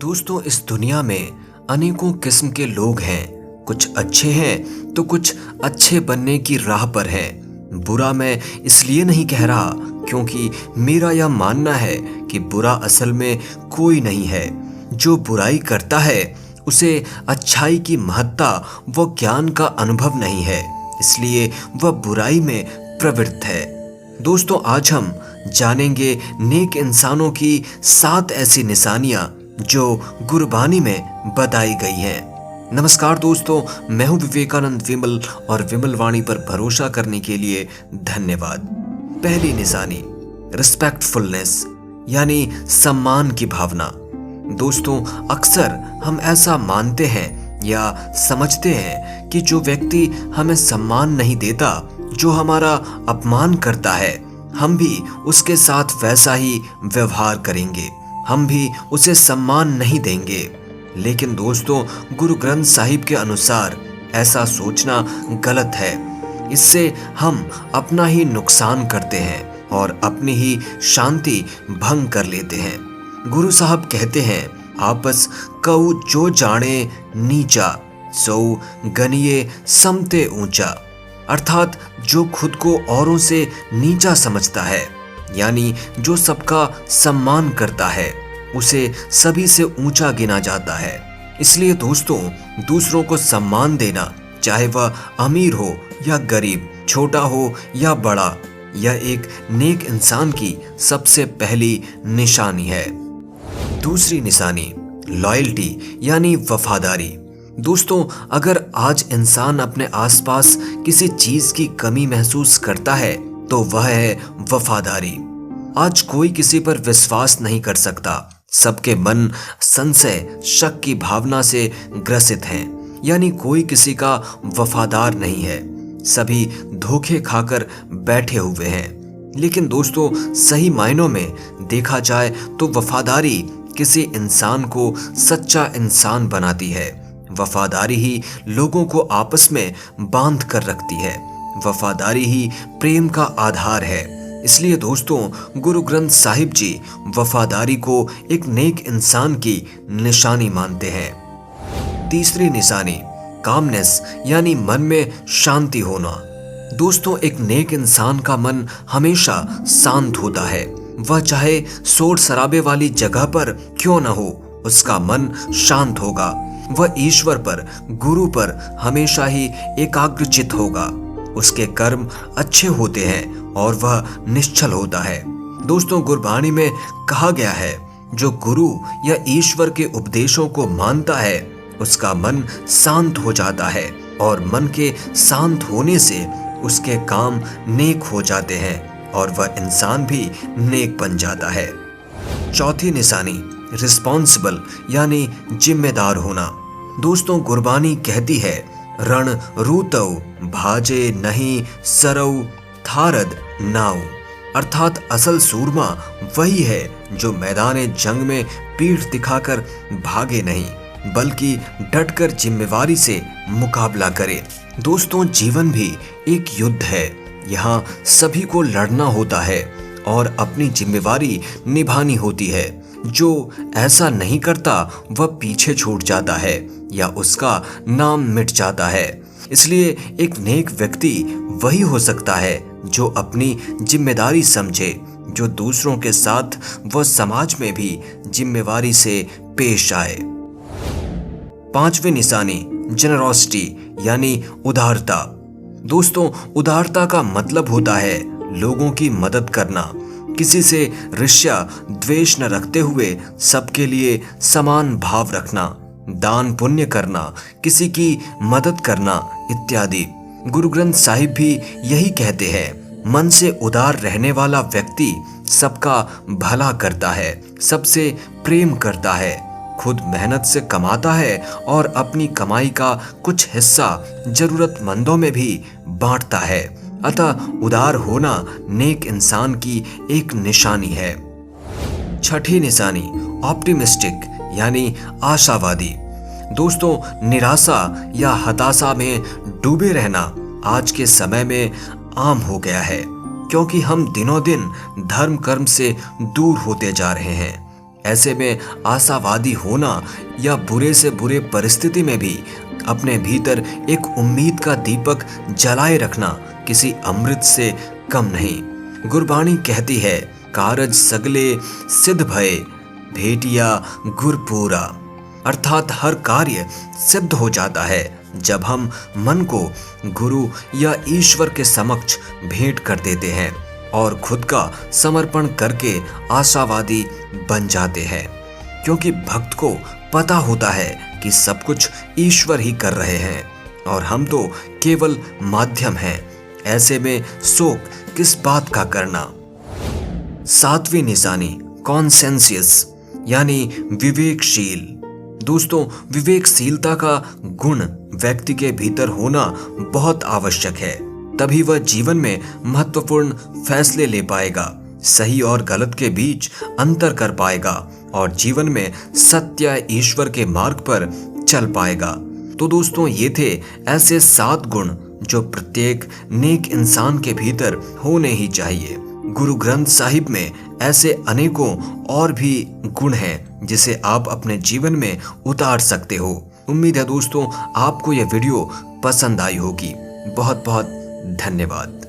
दोस्तों, इस दुनिया में अनेकों किस्म के लोग हैं। कुछ अच्छे हैं तो कुछ अच्छे बनने की राह पर हैं। बुरा मैं इसलिए नहीं कह रहा क्योंकि मेरा यह मानना है कि बुरा असल में कोई नहीं है। जो बुराई करता है उसे अच्छाई की महत्ता व ज्ञान का अनुभव नहीं है, इसलिए वह बुराई में प्रवृत्त है। दोस्तों, आज हम जानेंगे नेक इंसानों की 7 ऐसी निशानियां जो गुरबानी में बताई गई हैं। नमस्कार दोस्तों, मैं हूं विवेकानंद विमल और विमल वाणी पर भरोसा करने के लिए धन्यवाद। पहली निशानी, रिस्पेक्टफुलनेस यानी सम्मान की भावना। दोस्तों, अक्सर हम ऐसा मानते हैं या समझते हैं कि जो व्यक्ति हमें सम्मान नहीं देता, जो हमारा अपमान करता है, हम भी उसके साथ वैसा ही व्यवहार करेंगे, हम भी उसे सम्मान नहीं देंगे। लेकिन दोस्तों, गुरु ग्रंथ साहिब के अनुसार ऐसा सोचना गलत है। इससे हम अपना ही नुकसान करते हैं और अपनी ही शांति भंग कर लेते हैं। गुरु साहब कहते हैं, आपस कऊ जो जाने नीचा, सो गनिये समते ऊंचा। अर्थात जो खुद को औरों से नीचा समझता है, यानी जो सबका सम्मान करता है, उसे सभी से ऊंचा गिना जाता है। इसलिए दोस्तों, दूसरों को सम्मान देना, चाहे वह अमीर हो या गरीब, छोटा हो या बड़ा, यह एक नेक इंसान की सबसे पहली निशानी है। दूसरी निशानी, लॉयल्टी यानी वफादारी। दोस्तों, अगर आज इंसान अपने आसपास किसी चीज की कमी महसूस करता है तो वह है वफादारी। आज कोई किसी पर विश्वास नहीं कर सकता। सबके मन संशय, शक की भावना से ग्रसित हैं, यानी कोई किसी का वफादार नहीं है। सभी धोखे खाकर बैठे हुए हैं। लेकिन दोस्तों, सही मायनों में देखा जाए तो वफादारी किसी इंसान को सच्चा इंसान बनाती है। वफादारी ही लोगों को आपस में बांध कर रखती है। वफादारी ही प्रेम का आधार है। इसलिए दोस्तों, गुरु ग्रंथ साहिब जी वफादारी को एक नेक इंसान की निशानी मानते हैं। तीसरी निशानी, कामनेस यानी मन में शांति होना। दोस्तों, एक नेक इंसान का मन हमेशा शांत होता है। वह चाहे शोर शराबे वाली जगह पर क्यों न हो, उसका मन शांत होगा। वह ईश्वर पर, गुरु पर हमेशा ही एकाग्रचित होगा। उसके कर्म अच्छे होते हैं और वह निश्चल होता है। दोस्तों, गुरबानी में कहा गया है, जो गुरु या ईश्वर के उपदेशों को मानता है उसका मन शांत हो जाता है और मन के शांत होने से उसके काम नेक हो जाते हैं और वह इंसान भी नेक बन जाता है। चौथी निशानी, रिस्पॉन्सिबल यानी जिम्मेदार होना। दोस्तों, गुरबानी कहती है, रण रूतव भाजे नहीं सरऊ थारद नाव। अर्थात असल सूरमा वही है जो मैदान जंग में पीठ दिखाकर भागे नहीं, बल्कि डटकर जिम्मेवारी से मुकाबला करे। दोस्तों, जीवन भी एक युद्ध है। यहाँ सभी को लड़ना होता है और अपनी जिम्मेवारी निभानी होती है। जो ऐसा नहीं करता वह पीछे छूट जाता है या उसका नाम मिट जाता है। इसलिए एक नेक व्यक्ति वही हो सकता है जो अपनी जिम्मेदारी समझे, जो दूसरों के साथ व समाज में भी जिम्मेवारी से पेश आए। पांचवी निशानी, जेनरोसिटी यानी उदारता। दोस्तों, उदारता का मतलब होता है लोगों की मदद करना, किसी से ईर्ष्या द्वेष न रखते हुए सबके लिए समान भाव रखना, दान पुण्य करना, किसी की मदद करना इत्यादि। गुरु ग्रंथ साहिब भी यही कहते हैं, मन से उदार रहने वाला व्यक्ति सबका भला करता है, सबसे प्रेम करता है, खुद मेहनत से कमाता है और अपनी कमाई का कुछ हिस्सा जरूरतमंदों में भी बांटता है। अतः उदार होना नेक इंसान की एक निशानी है। छठी निशानी, ऑप्टिमिस्टिक यानी आशावादी। दोस्तों, निराशा या हताशा में डूबे रहना आज के समय में आम हो गया है, क्योंकि हम दिनों दिन धर्म कर्म से दूर होते जा रहे हैं। ऐसे में आशावादी होना या बुरे से बुरे परिस्थिति में भी अपने भीतर एक उम्मीद का दीपक जलाए रखना किसी अमृत से कम नहीं। गुरबाणी कहती है, कारज सगले सिद्ध भय भेटिया गुर पूरा। अर्थात हर कार्य सिद्ध हो जाता है जब हम मन को गुरु या ईश्वर के समक्ष भेंट कर देते हैं और खुद का समर्पण करके आशावादी बन जाते हैं। क्योंकि भक्त को पता होता है कि सब कुछ ईश्वर ही कर रहे हैं और हम तो केवल माध्यम हैं। ऐसे में शोक किस बात का करना। 7वीं निशानी कॉन्सेंसियस यानी विवेकशील। दोस्तों, विवेकशीलता का गुण व्यक्ति के भीतर होना बहुत आवश्यक है, तभी वह जीवन में महत्वपूर्ण फैसले ले पाएगा, सही और गलत के बीच अंतर कर पाएगा और जीवन में सत्य ईश्वर के मार्ग पर चल पाएगा। तो दोस्तों, ये थे ऐसे 7 गुण जो प्रत्येक नेक इंसान के भीतर होने ही चाहिए। गुरु ग्रंथ साहिब में ऐसे अनेकों और भी गुण हैं जिसे आप अपने जीवन में उतार सकते हो। उम्मीद है दोस्तों आपको यह वीडियो पसंद आई होगी। बहुत बहुत धन्यवाद।